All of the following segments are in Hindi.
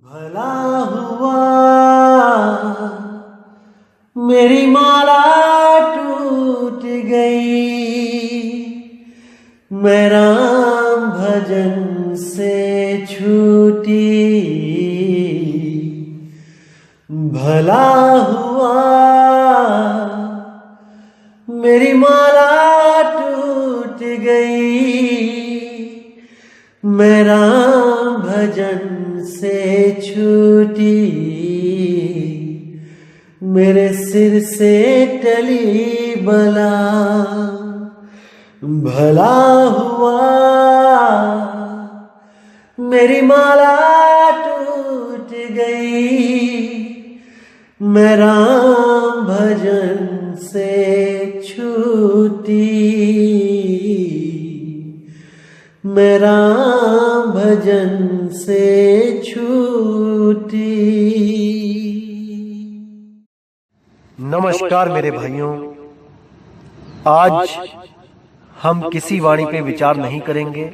भला हुआ मेरी माला टूट गई, मैं राम भजन से छूटी। भला हुआ मेरी माला टूट गई, मैं राम भजन से छूटी। मेरे सिर से टली बला, भला हुआ मेरी माला टूट गई, मैं राम भजन से छूटी। मैं राम भजन से छूटी। नमस्कार मेरे भाइयों, आज हम किसी वाणी पे विचार नहीं करेंगे।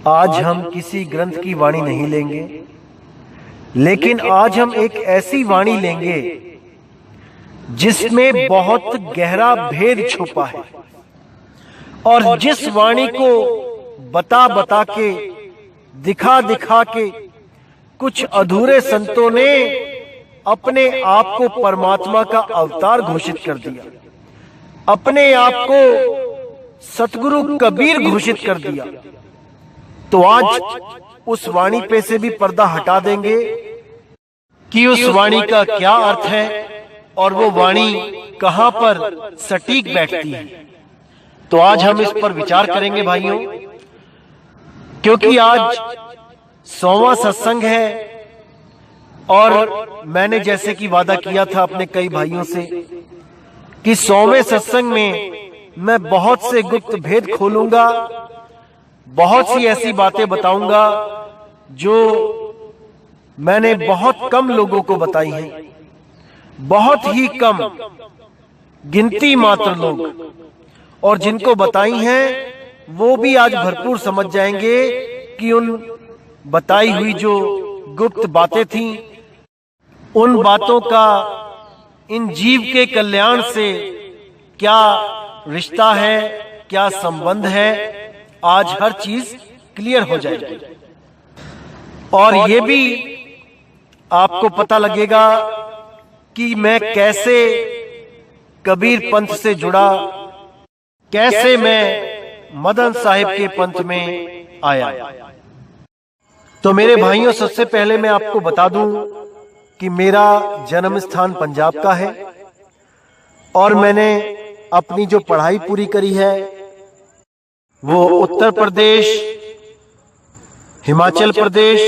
आज हम किसी ग्रंथ की वाणी नहीं लेंगे, लेकिन आज हम एक ऐसी वाणी लेंगे जिसमें बहुत गहरा भेद छुपा है, और जिस वाणी को बता बता के, दिखा दिखा के कुछ अधूरे संतों ने अपने आप को परमात्मा का अवतार घोषित कर दिया, अपने आप को सतगुरु कबीर घोषित कर दिया। तो आज उस वाणी पे से भी पर्दा हटा देंगे कि उस वाणी का क्या अर्थ है और वो वाणी कहां पर सटीक बैठती है। तो आज हम इस पर विचार करेंगे भाइयों, क्योंकि आज 100वां सत्संग है, और मैंने जैसे कि वादा किया था अपने कई भाइयों से कि 100वें सत्संग में मैं बहुत से गुप्त भेद खोलूंगा, बहुत सी ऐसी बातें बताऊंगा जो मैंने बहुत कम लोगों को बताई हैं। बहुत ही कम, गिनती मात्र लोग, और जिनको बताई हैं वो भी आज भरपूर समझ जाएंगे कि उन बताई हुई जो गुप्त बातें थीं, उन बातों का इन जीव के कल्याण से क्या रिश्ता है, क्या संबंध है। आज हर चीज क्लियर हो जाएगी, और ये भी आपको पता लगेगा कि मैं कैसे कबीर पंथ से जुड़ा, कैसे मैं मदन साहिब के पंथ में आया। तो मेरे भाइयों, सबसे पहले मैं आपको बता दूं कि मेरा जन्म स्थान पंजाब का है, और मैंने अपनी जो पढ़ाई पूरी करी है वो उत्तर प्रदेश, हिमाचल प्रदेश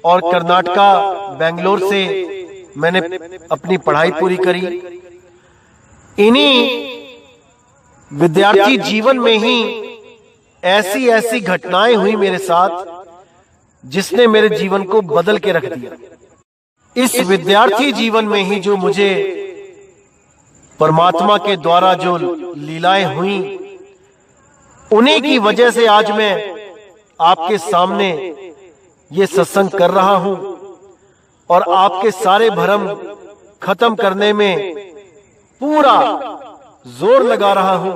और कर्नाटका, बेंगलोर से मैंने अपनी पढ़ाई पूरी करी। इन्हीं विद्यार्थी जीवन में ही ऐसी ऐसी घटनाएं हुई मेरे साथ जिसने मेरे जीवन को बदल के रख दिया। इस विद्यार्थी जीवन में ही जो मुझे परमात्मा के द्वारा जो लीलाएं हुई, उन्हीं की वजह से आज मैं आपके सामने ये सत्संग कर रहा हूं, और आपके सारे भ्रम खत्म करने में पूरा जोर लगा रहा हूं,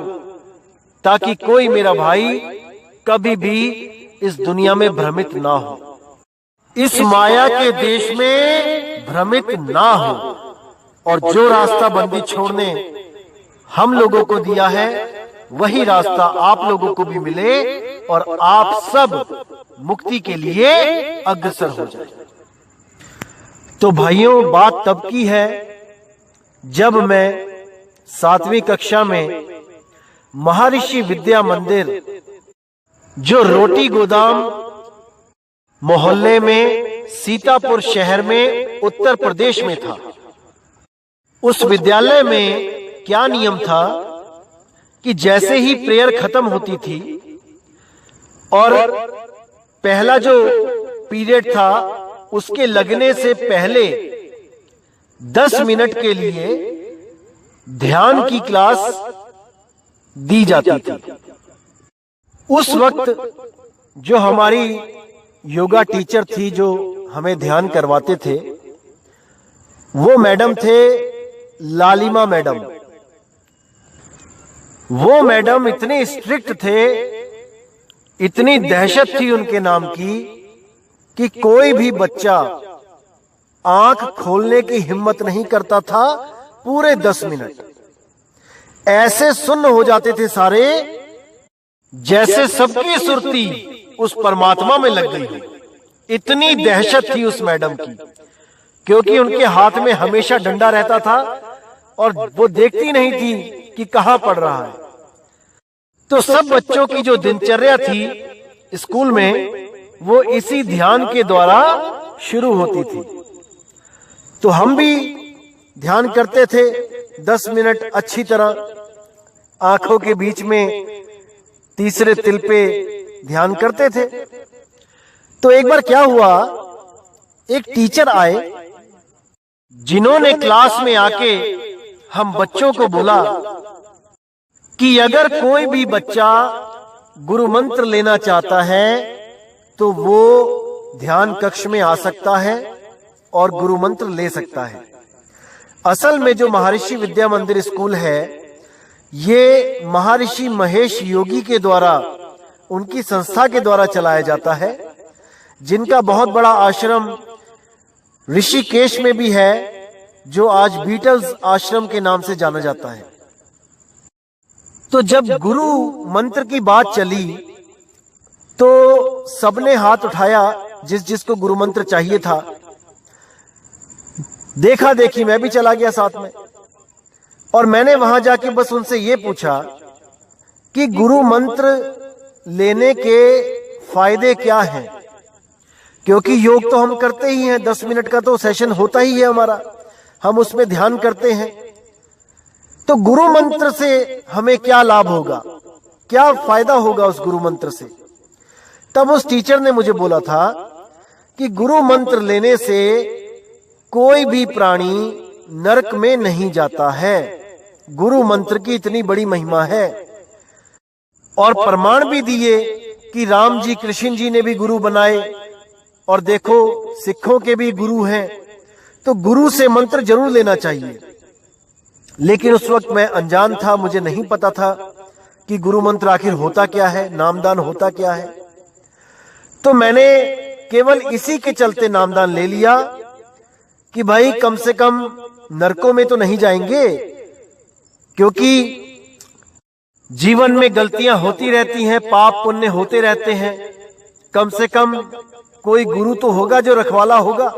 ताकि कोई मेरा भाई कभी भी इस दुनिया में भ्रमित ना हो, इस माया के देश में भ्रमित ना हो। और जो रास्ता बंदी छोड़ने हम लोगों को दिया है, वही रास्ता आप लोगों को भी मिले, और आप सब मुक्ति के लिए अग्रसर हो जाए। तो भाइयों, बात तब की है जब मैं 7वीं कक्षा में महर्षि विद्या मंदिर, जो रोटी गोदाम मोहल्ले में सीतापुर शहर में उत्तर प्रदेश में था, उस विद्यालय में क्या नियम था कि जैसे ही प्रेयर खत्म होती थी और पहला जो पीरियड था उसके लगने से पहले 10 मिनट के लिए ध्यान की क्लास दी जाती थी। उस वक्त जो हमारी योगा टीचर थी, जो हमें ध्यान करवाते थे वो मैडम थे लालिमा मैडम। वो मैडम इतने स्ट्रिक्ट थे, इतनी दहशत थी उनके नाम की कि कोई भी बच्चा आंख खोलने की हिम्मत नहीं करता था। पूरे 10 मिनट ऐसे सुन्न हो जाते थे सारे, जैसे सबकी सुरती उस परमात्मा में लग गई हो। इतनी दहशत थी उस मैडम की, क्योंकि उनके हाथ में हमेशा डंडा रहता था और वो देखती नहीं थी कि कहां पड़ रहा है। तो सब बच्चों की जो दिनचर्या थी स्कूल में, वो इसी ध्यान के द्वारा शुरू होती थी। तो हम भी ध्यान करते थे 10 मिनट अच्छी तरह, आंखों के बीच में तीसरे तिल पे ध्यान करते थे। तो एक बार क्या हुआ, एक टीचर आए जिन्होंने क्लास में आके हम बच्चों को बोला कि अगर कोई भी बच्चा गुरु मंत्र लेना चाहता है तो वो ध्यान कक्ष में आ सकता है और गुरु मंत्र ले सकता है। असल में जो महर्षि विद्या मंदिर स्कूल है, ये महर्षि महेश योगी के द्वारा, उनकी संस्था के द्वारा चलाया जाता है, जिनका बहुत बड़ा आश्रम ऋषिकेश में भी है, जो आज बीटल्स आश्रम के नाम से जाना जाता है। तो जब गुरु मंत्र की बात चली तो सबने हाथ उठाया, जिसको गुरु मंत्र चाहिए था। देखा देखी मैं भी चला गया साथ में, और मैंने वहां जाके बस उनसे ये पूछा कि गुरु मंत्र लेने के फायदे क्या हैं, क्योंकि योग तो हम करते ही हैं, 10 मिनट का तो सेशन होता ही है हमारा, हम उसमें ध्यान करते हैं। तो गुरु मंत्र से हमें क्या लाभ होगा, क्या फायदा होगा उस गुरु मंत्र से। तब उस टीचर ने मुझे बोला था कि गुरु मंत्र लेने से कोई भी प्राणी नरक में नहीं जाता है। गुरु मंत्र की इतनी बड़ी महिमा है, और प्रमाण भी दिए कि राम जी कृष्ण जी ने भी गुरु बनाए, और देखो सिखों के भी गुरु हैं। तो गुरु से मंत्र जरूर लेना चाहिए। लेकिन उस वक्त मैं अनजान था, मुझे नहीं पता था कि गुरु मंत्र आखिर होता क्या है, नामदान होता क्या है। तो मैंने केवल इसी के चलते नामदान ले लिया कि भाई कम से कम नरकों में तो नहीं जाएंगे, क्योंकि जीवन में गलतियां होती रहती हैं, पाप पुण्य होते रहते हैं। कम से कम कोई गुरु तो होगा जो रखवाला होगा,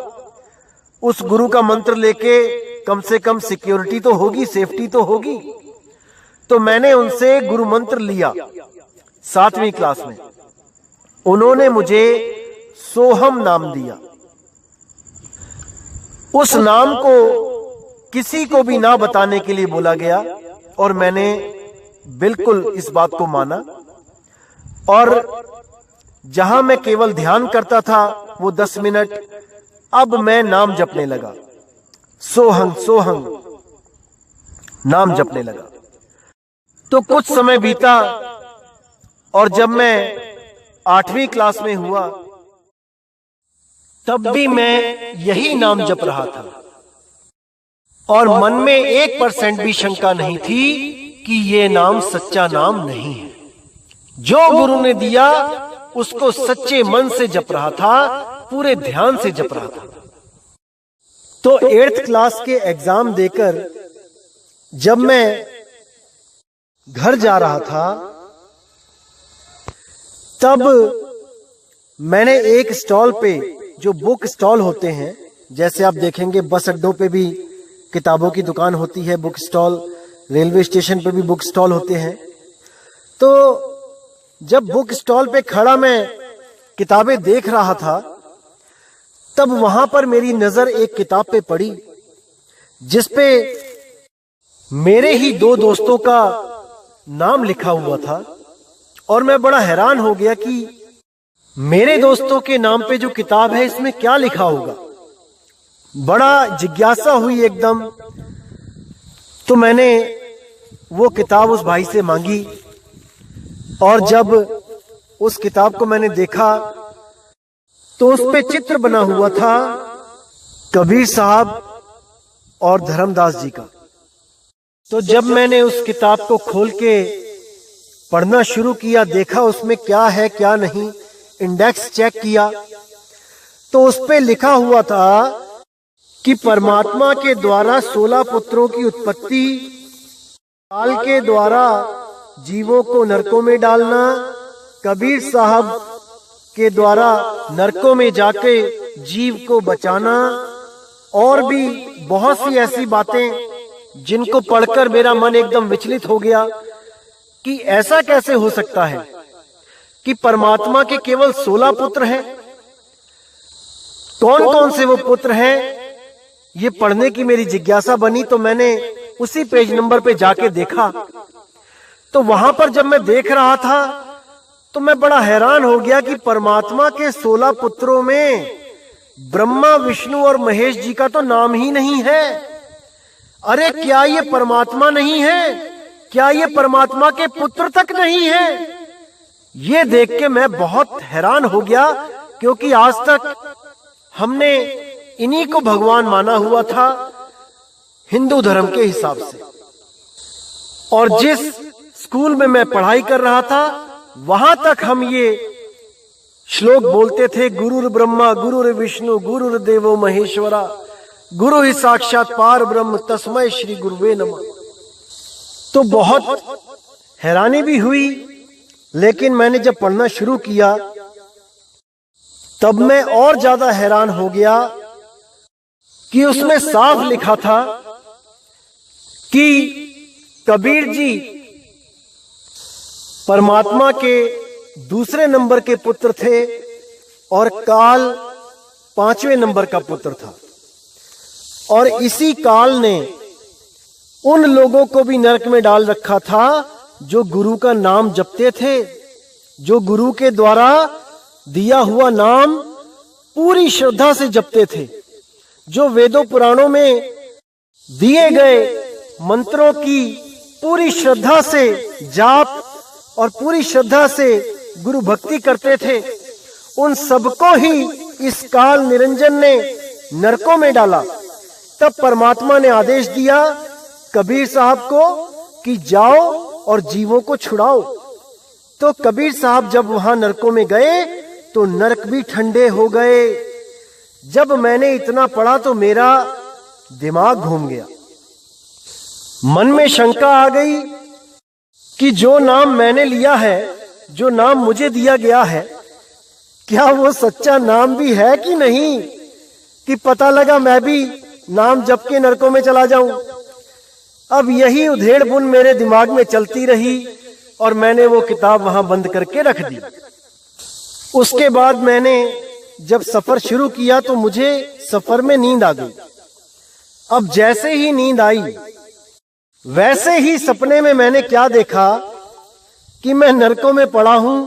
उस गुरु का मंत्र लेके कम से कम सिक्योरिटी तो होगी, सेफ्टी तो होगी। तो मैंने उनसे गुरु मंत्र लिया 7वीं क्लास में। उन्होंने मुझे सोहम नाम दिया। उस नाम को किसी को भी ना बताने के लिए बोला गया, और मैंने बिल्कुल इस बात को माना। और जहां मैं केवल ध्यान करता था वो 10 मिनट, अब मैं नाम जपने लगा, सोहंग सोहंग नाम जपने लगा। तो कुछ समय बीता, और जब मैं 8वीं क्लास में हुआ तब भी मैं यही नाम जप रहा था, और मन में 1% भी शंका नहीं थी कि ये नाम सच्चा नाम नहीं है। जो गुरु ने दिया उसको सच्चे मन से जप रहा था, पूरे ध्यान से जप रहा था। तो 8th क्लास के एग्जाम देकर जब मैं घर जा रहा था, तब मैंने एक स्टॉल पे, जो बुक स्टॉल होते हैं, जैसे आप देखेंगे बस अड्डों पे भी किताबों की दुकान होती है, बुक स्टॉल, रेलवे स्टेशन पे भी बुक स्टॉल होते हैं। तो जब बुक स्टॉल पे खड़ा मैं किताबें देख रहा था, तब वहां पर मेरी नजर एक किताब पे पड़ी, जिसपे मेरे ही 2 दोस्तों का नाम लिखा हुआ था। और मैं बड़ा हैरान हो गया कि मेरे दोस्तों के नाम पे जो किताब है, इसमें क्या लिखा होगा। बड़ा जिज्ञासा हुई एकदम। तो मैंने वो किताब उस भाई से मांगी, और जब उस किताब को मैंने देखा तो उस पे चित्र बना हुआ था कबीर साहब और धर्मदास जी का। तो जब मैंने उस किताब को खोल के पढ़ना शुरू किया, देखा उसमें क्या है क्या नहीं, इंडेक्स चेक किया, तो उस पे लिखा हुआ था कि परमात्मा के द्वारा 16 पुत्रों की उत्पत्ति, काल के द्वारा जीवों को नरकों में डालना, कबीर साहब के द्वारा नरकों में जाके जीव को बचाना, और भी बहुत सी ऐसी बातें जिनको पढ़कर मेरा मन एकदम विचलित हो गया कि ऐसा कैसे हो सकता है कि परमात्मा के केवल 16 पुत्र हैं। कौन कौन से वो पुत्र हैं, ये पढ़ने की मेरी जिज्ञासा बनी। तो मैंने उसी पेज नंबर पे जाके देखा, तो वहां पर जब मैं देख रहा था तो मैं बड़ा हैरान हो गया कि परमात्मा के 16 पुत्रों में ब्रह्मा, विष्णु और महेश जी का तो नाम ही नहीं है। अरे क्या ये परमात्मा नहीं है? क्या ये परमात्मा के पुत्र तक नहीं है? ये देख के मैं बहुत हैरान हो गया, क्योंकि आज तक हमने इन्हीं को भगवान माना हुआ था हिंदू धर्म के हिसाब से। और जिस स्कूल में मैं पढ़ाई कर रहा था वहां तक हम ये श्लोक बोलते थे, गुरुर ब्रह्मा गुरुर विष्णु गुरुर देवो महेश्वरा गुरु ही साक्षात पार ब्रह्म तस्मै श्री गुरुवे नमः। तो बहुत हैरानी भी हुई, लेकिन मैंने जब पढ़ना शुरू किया तब मैं और ज्यादा हैरान हो गया कि उसमें साफ लिखा था कि कबीर जी परमात्मा के दूसरे नंबर के पुत्र थे और काल 5वें नंबर का पुत्र था। और इसी काल ने उन लोगों को भी नरक में डाल रखा था जो गुरु का नाम जपते थे, जो गुरु के द्वारा दिया हुआ नाम पूरी श्रद्धा से जपते थे, जो वेदों पुराणों में दिए गए मंत्रों की पूरी श्रद्धा से जाप और पूरी श्रद्धा से गुरु भक्ति करते थे। उन सबको ही इस काल निरंजन ने नरकों में डाला। तब परमात्मा ने आदेश दिया कबीर साहब को कि जाओ और जीवों को छुड़ाओ। तो कबीर साहब जब वहां नरकों में गए तो नरक भी ठंडे हो गए। जब मैंने इतना पढ़ा तो मेरा दिमाग घूम गया, मन में शंका आ गई कि जो नाम मैंने लिया है, जो नाम मुझे दिया गया है, क्या वो सच्चा नाम भी है कि नहीं, कि पता लगा मैं भी नाम जप के नरकों में चला जाऊं। अब यही उधेड़ बुन मेरे दिमाग में चलती रही और मैंने वो किताब वहां बंद करके रख दी। उसके बाद मैंने जब सफर शुरू किया तो मुझे सफर में नींद आ गई। अब जैसे ही नींद आई वैसे ही सपने में मैंने क्या देखा कि मैं नरकों में पड़ा हूं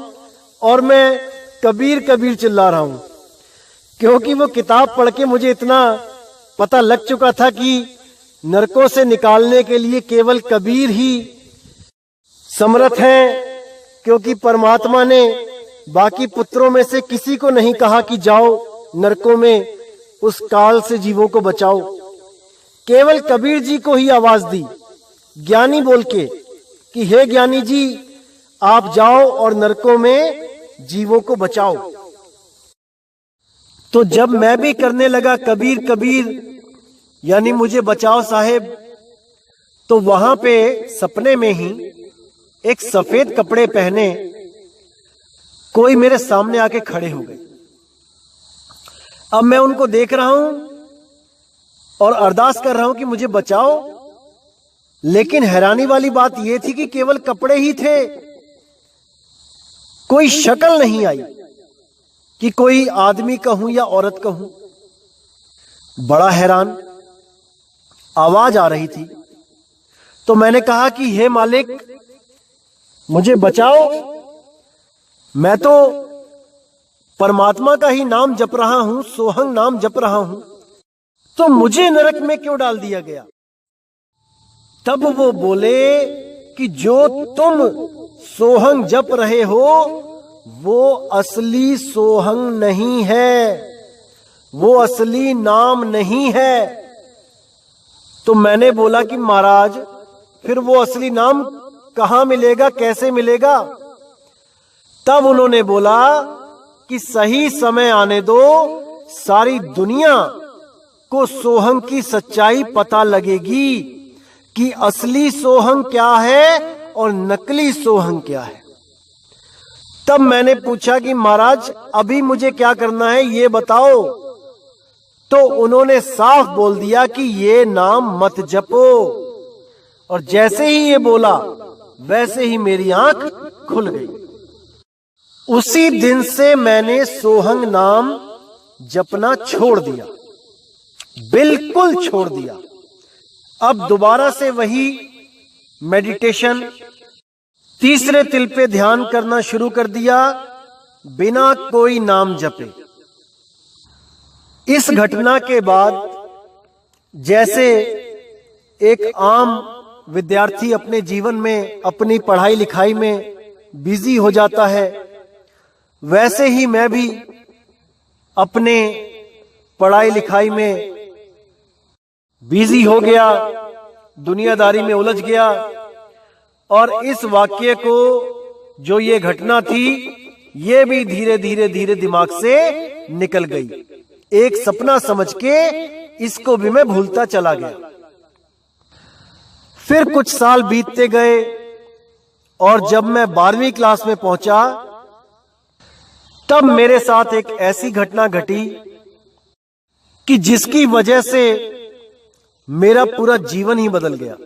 और मैं कबीर कबीर चिल्ला रहा हूं, क्योंकि वो किताब पढ़ के मुझे इतना पता लग चुका था कि नरकों से निकालने के लिए केवल कबीर ही समर्थ हैं, क्योंकि परमात्मा ने बाकी पुत्रों में से किसी को नहीं कहा कि जाओ नरकों में उस काल से जीवों को बचाओ। केवल कबीर जी को ही आवाज दी ज्ञानी बोल के कि हे ज्ञानी जी आप जाओ और नरकों में जीवों को बचाओ। तो जब मैं भी करने लगा कबीर कबीर यानी मुझे बचाओ साहेब, तो वहां पे सपने में ही एक सफेद कपड़े पहने कोई मेरे सामने आके खड़े हो गए। अब मैं उनको देख रहा हूं और अरदास कर रहा हूं कि मुझे बचाओ, लेकिन हैरानी वाली बात यह थी कि केवल कपड़े ही थे, कोई शक्ल नहीं आई कि कोई आदमी कहूं या औरत कहूं। बड़ा हैरान, आवाज आ रही थी। तो मैंने कहा कि हे मालिक मुझे बचाओ, मैं तो परमात्मा का ही नाम जप रहा हूं, सोहंग नाम जप रहा हूं, तो मुझे नरक में क्यों डाल दिया गया। तब वो बोले कि जो तुम सोहंग जप रहे हो वो असली सोहंग नहीं है, वो असली नाम नहीं है। तो मैंने बोला कि महाराज फिर वो असली नाम कहां मिलेगा, कैसे मिलेगा? तब उन्होंने बोला कि सही समय आने दो, सारी दुनिया को सोहंग की सच्चाई पता लगेगी कि असली सोहंग क्या है और नकली सोहंग क्या है। तब मैंने पूछा कि महाराज अभी मुझे क्या करना है ये बताओ। तो उन्होंने साफ बोल दिया कि ये नाम मत जपो। और जैसे ही ये बोला वैसे ही मेरी आंख खुल गई। उसी दिन से मैंने सोहंग नाम जपना छोड़ दिया, बिल्कुल छोड़ दिया। अब दोबारा से वही मेडिटेशन, तीसरे तिल पे ध्यान करना शुरू कर दिया, बिना कोई नाम जपे। इस घटना के बाद जैसे एक आम विद्यार्थी अपने जीवन में अपनी पढ़ाई लिखाई में बिजी हो जाता है, वैसे ही मैं भी अपने पढ़ाई लिखाई में बिजी हो गया, दुनियादारी में उलझ गया। और इस वाक्य को, जो ये घटना थी, ये भी धीरे धीरे धीरे दिमाग से निकल गई। एक सपना समझ के इसको भी मैं भूलता चला गया। फिर कुछ साल बीतते गए और जब मैं 12वीं क्लास में पहुंचा तब मेरे साथ एक ऐसी घटना घटी कि जिसकी वजह से मेरा पूरा जीवन ही बदल गया।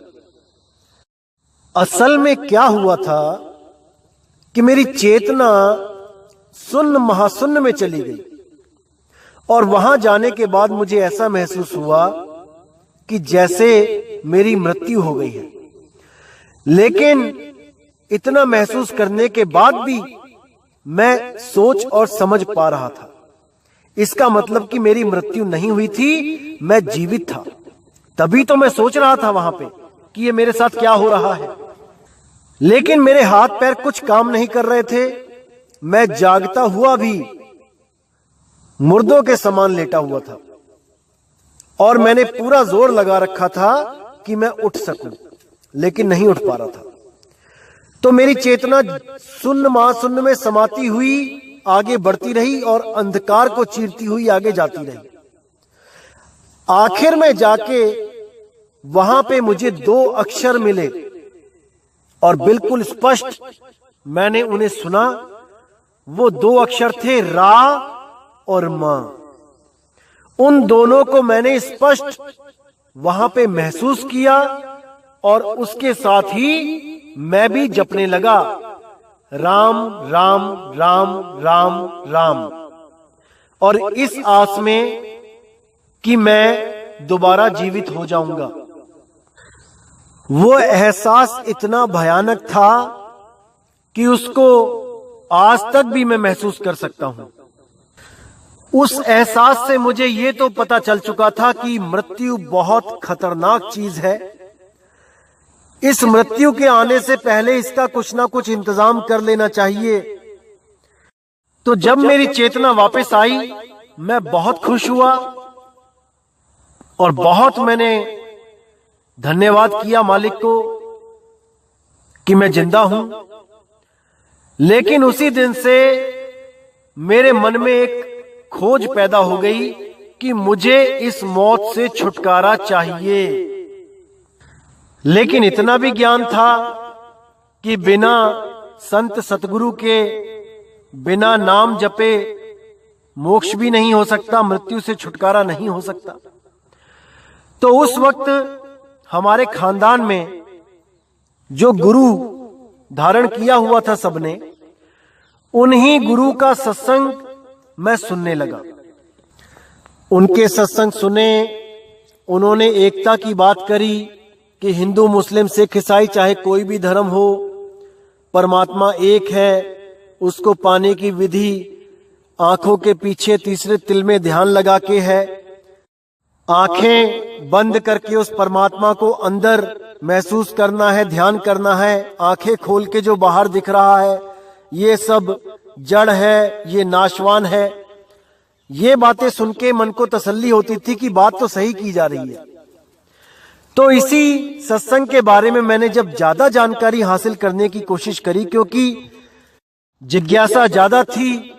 असल में क्या हुआ था कि मेरी चेतना शून्य महाशून्य में चली गई और वहां जाने के बाद मुझे ऐसा महसूस हुआ कि जैसे मेरी मृत्यु हो गई है। लेकिन इतना महसूस करने के बाद भी मैं सोच और समझ पा रहा था। इसका मतलब कि मेरी मृत्यु नहीं हुई थी, मैं जीवित था। तभी तो मैं सोच रहा था वहां पे कि ये मेरे साथ क्या हो रहा है। लेकिन मेरे हाथ पैर कुछ काम नहीं कर रहे थे। मैं जागता हुआ भी मुर्दों के समान लेटा हुआ था और मैंने पूरा जोर लगा रखा था कि मैं उठ सकूं, लेकिन नहीं उठ पा रहा था। तो मेरी चेतना शून्य महाशून्य में समाती हुई आगे बढ़ती रही और अंधकार को चीरती हुई आगे जाती रही। आखिर में जाके वहां पे मुझे 2 अक्षर मिले और बिल्कुल स्पष्ट मैंने उन्हें सुना। वो 2 अक्षर थे रा और मां। उन दोनों को मैंने स्पष्ट वहां पे महसूस किया और उसके साथ ही मैं भी जपने लगा, राम राम राम राम राम। और इस आस में कि मैं दोबारा जीवित हो जाऊंगा। वो एहसास इतना भयानक था कि उसको आज तक भी मैं महसूस कर सकता हूं। उस एहसास से मुझे ये तो पता चल चुका था कि मृत्यु बहुत खतरनाक चीज है। इस मृत्यु के आने से पहले इसका कुछ ना कुछ इंतजाम कर लेना चाहिए। तो जब मेरी चेतना वापस आई मैं बहुत खुश हुआ और बहुत मैंने धन्यवाद किया मालिक को कि मैं जिंदा हूं। लेकिन उसी दिन से मेरे मन में एक खोज पैदा हो गई कि मुझे इस मौत से छुटकारा चाहिए। लेकिन इतना भी ज्ञान था कि बिना संत सतगुरु के, बिना नाम जपे मोक्ष भी नहीं हो सकता, मृत्यु से छुटकारा नहीं हो सकता। तो उस वक्त हमारे खानदान में जो गुरु धारण किया हुआ था सबने, उन्हीं गुरु का सत्संग मैं सुनने लगा। उनके सत्संग सुने, उन्होंने एकता की बात करी कि हिंदू मुस्लिम सिख ईसाई चाहे कोई भी धर्म हो, परमात्मा एक है। उसको पाने की विधि आंखों के पीछे तीसरे तिल में ध्यान लगा के है। आंखें बंद करके उस परमात्मा को अंदर महसूस करना है, ध्यान करना है। आंखें खोल के जो बाहर दिख रहा है ये सब जड़ है, ये नाशवान है। ये बातें सुन के मन को तसल्ली होती थी कि बात तो सही की जा रही है। तो इसी सत्संग के बारे में मैंने जब ज्यादा जानकारी हासिल करने की कोशिश करी, क्योंकि जिज्ञासा ज्यादा थी,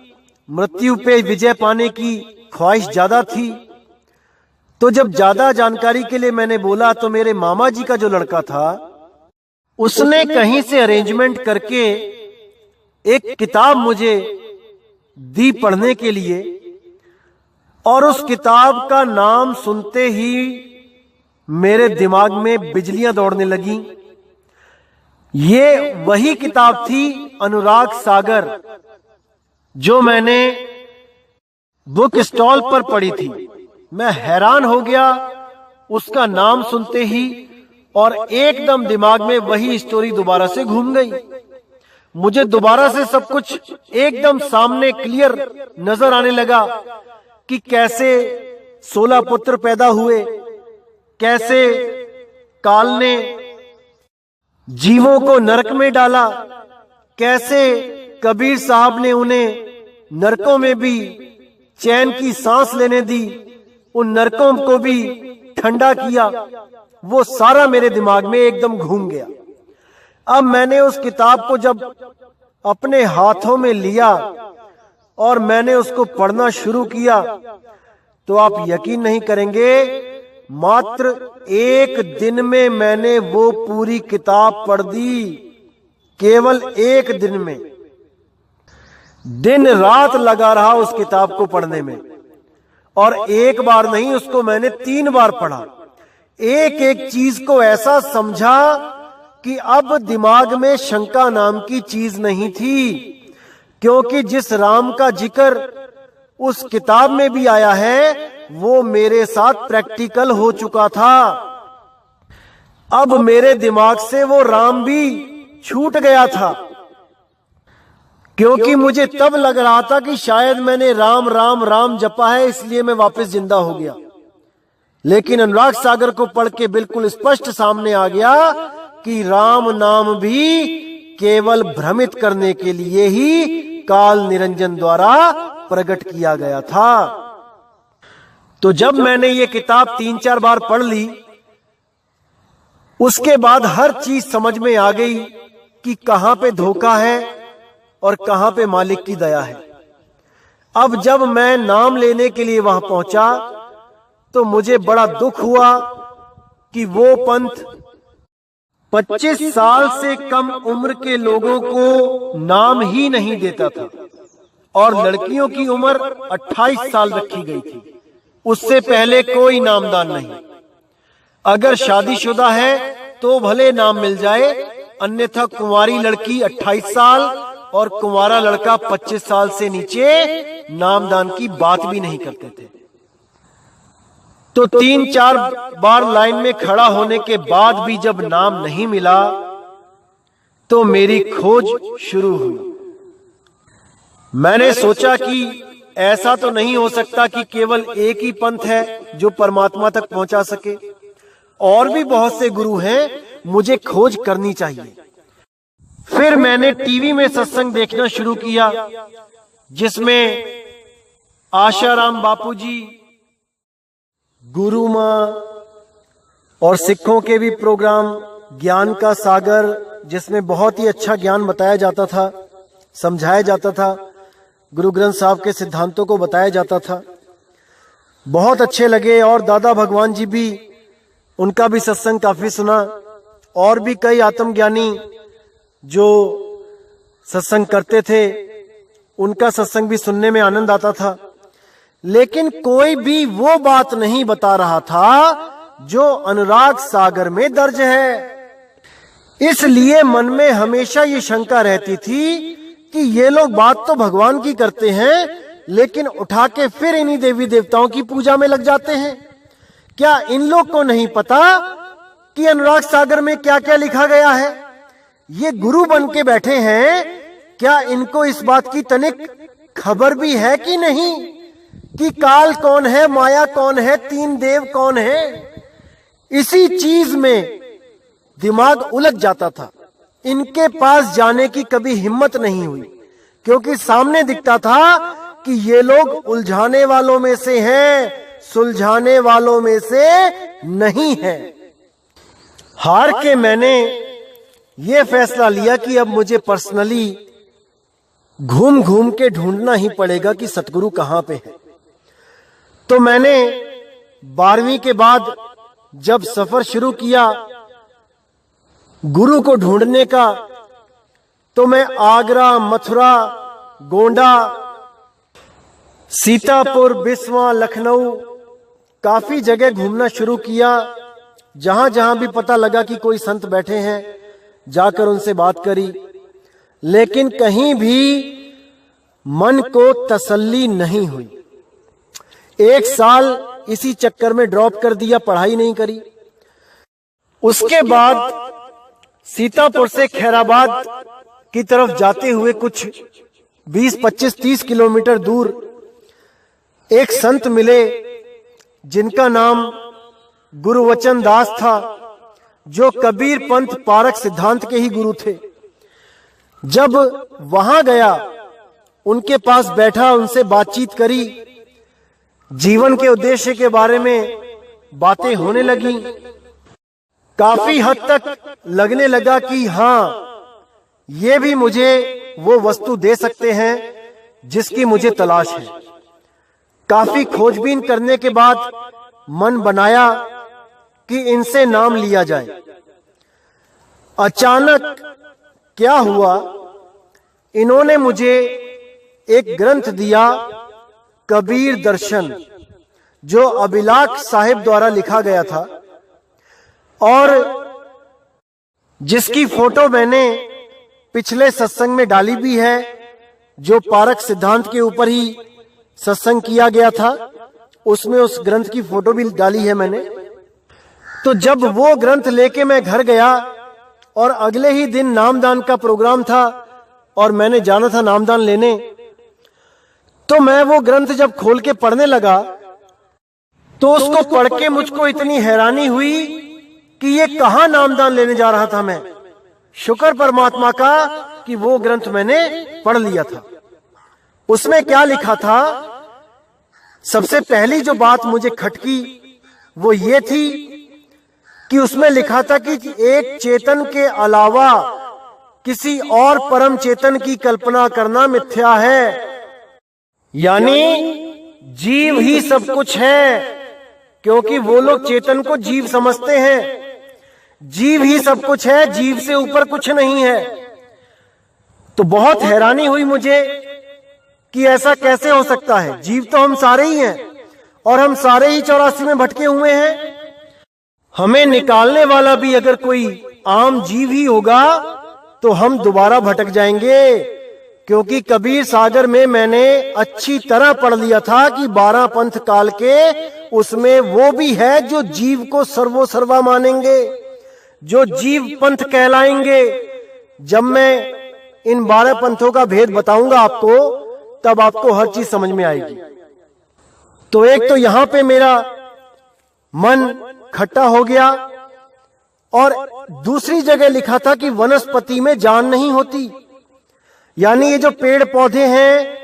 मृत्यु पे विजय पाने की ख्वाहिश ज्यादा थी, तो जब ज्यादा जानकारी के लिए मैंने बोला तो मेरे मामा जी का जो लड़का था उसने कहीं से अरेंजमेंट करके एक किताब मुझे दी पढ़ने के लिए, और उस किताब का नाम सुनते ही मेरे दिमाग में बिजलियां दौड़ने लगी। ये वही किताब थी अनुराग सागर, जो मैंने बुक स्टॉल पर पढ़ी थी। मैं हैरान हो गया उसका नाम सुनते ही, और एकदम दिमाग में वही स्टोरी दोबारा से घूम गई। मुझे दोबारा से सब कुछ एकदम सामने क्लियर नजर आने लगा कि कैसे 16 पुत्र पैदा हुए, कैसे काल ने जीवों को नरक में डाला, कैसे कबीर साहब ने उन्हें नरकों में भी चैन की सांस लेने दी, उन नरकों को भी ठंडा किया। वो सारा मेरे दिमाग में एकदम घूम गया। अब मैंने उस किताब को जब अपने हाथों में लिया और मैंने उसको पढ़ना शुरू किया, तो आप यकीन नहीं करेंगे, मात्र 1 दिन में मैंने वो पूरी किताब पढ़ दी। केवल 1 दिन में। दिन रात लगा रहा उस किताब को पढ़ने में, और एक बार नहीं, उसको मैंने 3 बार पढ़ा। एक एक चीज को ऐसा समझा कि अब दिमाग में शंका नाम की चीज नहीं थी, क्योंकि जिस राम का जिक्र उस किताब में भी आया है वो मेरे साथ प्रैक्टिकल हो चुका था। अब मेरे दिमाग से वो राम भी छूट गया था, क्योंकि मुझे तब लग रहा था कि शायद मैंने राम राम राम जपा है, इसलिए मैं वापस जिंदा हो गया। लेकिन अनुराग सागर को पढ़ के बिल्कुल स्पष्ट सामने आ गया कि राम नाम भी केवल भ्रमित करने के लिए ही काल निरंजन द्वारा प्रकट किया गया था। तो जब मैंने ये किताब 3-4 बार पढ़ ली, उसके बाद हर चीज समझ में आ गई कि कहां पे धोखा है और कहां पे मालिक की दया है। अब जब मैं नाम लेने के लिए वहां पहुंचा तो मुझे बड़ा दुख हुआ कि वो पंथ 25 साल से कम उम्र के लोगों को नाम ही नहीं देता था, और लड़कियों की उम्र 28 साल रखी गई थी। उससे पहले कोई नामदान नहीं। अगर शादीशुदा है तो भले नाम मिल जाए, अन्यथा कुंवारी लड़की 28 साल और कुंवारा लड़का 25 साल से नीचे नामदान की बात भी नहीं करते थे। तो 3-4 बार लाइन में खड़ा होने के बाद भी जब नाम नहीं मिला तो मेरी खोज शुरू हुई। मैंने सोचा कि ऐसा तो नहीं हो सकता कि केवल एक ही पंथ है जो परमात्मा तक पहुंचा सके, और भी बहुत से गुरु हैं, मुझे खोज करनी चाहिए। फिर मैंने टीवी में सत्संग देखना शुरू किया, जिसमें आशाराम बापूजी, गुरु मां और सिखों के भी प्रोग्राम, ज्ञान का सागर, जिसमें बहुत ही अच्छा ज्ञान बताया जाता था, समझाया जाता था, गुरु ग्रंथ साहब के सिद्धांतों को बताया जाता था, बहुत अच्छे लगे। और दादा भगवान जी भी, उनका भी सत्संग काफी सुना, और भी कई आत्मज्ञानी जो सत्संग करते थे उनका सत्संग भी सुनने में आनंद आता था। लेकिन कोई भी वो बात नहीं बता रहा था जो अनुराग सागर में दर्ज है। इसलिए मन में हमेशा ये शंका रहती थी कि ये लोग बात तो भगवान की करते हैं, लेकिन उठा के फिर इन्हीं देवी देवताओं की पूजा में लग जाते हैं। क्या इन लोग को नहीं पता कि अनुराग सागर में क्या क्या लिखा गया है? ये गुरु बन के बैठे हैं, क्या इनको इस बात की तनिक खबर भी है कि नहीं कि काल कौन है, माया कौन है, 3 देव कौन है? इसी चीज में दिमाग उलझ जाता था। इनके पास जाने की कभी हिम्मत नहीं हुई, क्योंकि सामने दिखता था कि ये लोग उलझाने वालों में से हैं, सुलझाने वालों में से नहीं है। हार के मैंने ये फैसला लिया कि अब मुझे पर्सनली घूम घूम के ढूंढना ही पड़ेगा कि सतगुरु कहां पे है। तो मैंने 12वीं के बाद जब सफर शुरू किया गुरु को ढूंढने का, तो मैं आगरा, मथुरा, गोंडा, सीतापुर, बिस्वा, लखनऊ काफी जगह घूमना शुरू किया। जहां जहां भी पता लगा कि कोई संत बैठे हैं जाकर उनसे बात करी, लेकिन कहीं भी मन को तसल्ली नहीं हुई। 1 साल इसी चक्कर में ड्रॉप कर दिया, पढ़ाई नहीं करी। उसके बाद सीतापुर से खैराबाद की तरफ जाते हुए कुछ 20, 25, 30 किलोमीटर दूर एक संत मिले जिनका नाम गुरुवचन दास था, जो कबीर पंथ पारक सिद्धांत के ही गुरु थे। जब वहां गया, उनके पास बैठा, उनसे बातचीत करी, जीवन के उद्देश्य के बारे में बातें होने लगी। काफी हद तक लगने लगा कि हाँ, ये भी मुझे वो वस्तु दे सकते हैं जिसकी मुझे तलाश है। काफी खोजबीन करने के बाद मन बनाया कि इनसे नाम लिया जाए। अचानक क्या हुआ, इन्होंने मुझे एक ग्रंथ दिया, कबीर दर्शन, जो अभिलाख साहिब द्वारा लिखा गया था और जिसकी फोटो मैंने पिछले सत्संग में डाली भी है, जो पारक सिद्धांत के ऊपर ही सत्संग किया गया था, उसमें उस ग्रंथ की फोटो भी डाली है मैंने। तो जब वो ग्रंथ लेके मैं घर गया और अगले ही दिन नामदान का प्रोग्राम था और मैंने जाना था नामदान लेने, तो मैं वो ग्रंथ जब खोल के पढ़ने लगा तो उसको पढ़ के मुझको इतनी हैरानी हुई कि ये कहां नामदान लेने जा रहा था मैं। शुक्र परमात्मा का कि वो ग्रंथ मैंने पढ़ लिया था। उसमें क्या लिखा था, सबसे पहली जो बात मुझे खटकी वो ये थी कि उसमें लिखा था कि एक चेतन के अलावा किसी और परम चेतन की कल्पना करना मिथ्या है। यानी जीव ही सब कुछ है, क्योंकि वो लोग चेतन को जीव समझते हैं। जीव ही सब कुछ है, जीव से ऊपर कुछ नहीं है। तो बहुत हैरानी हुई मुझे कि ऐसा कैसे हो सकता है। जीव तो हम सारे ही हैं और हम सारे ही 84 में भटके हुए हैं। हमें निकालने वाला भी अगर कोई आम जीव ही होगा तो हम दोबारा भटक जाएंगे, क्योंकि कबीर सागर में मैंने अच्छी तरह पढ़ लिया था कि 12 पंथ काल के उसमें वो भी है जो जीव को सर्वो सर्वा मानेंगे, जो जीव पंथ कहलाएंगे। जब मैं इन 12 पंथों का भेद बताऊंगा आपको, तब आपको हर चीज समझ में आएगी। तो एक तो यहां पे मेरा मन खट्टा हो गया, और दूसरी जगह लिखा था कि वनस्पति में जान नहीं होती। यानी ये जो पेड़ पौधे हैं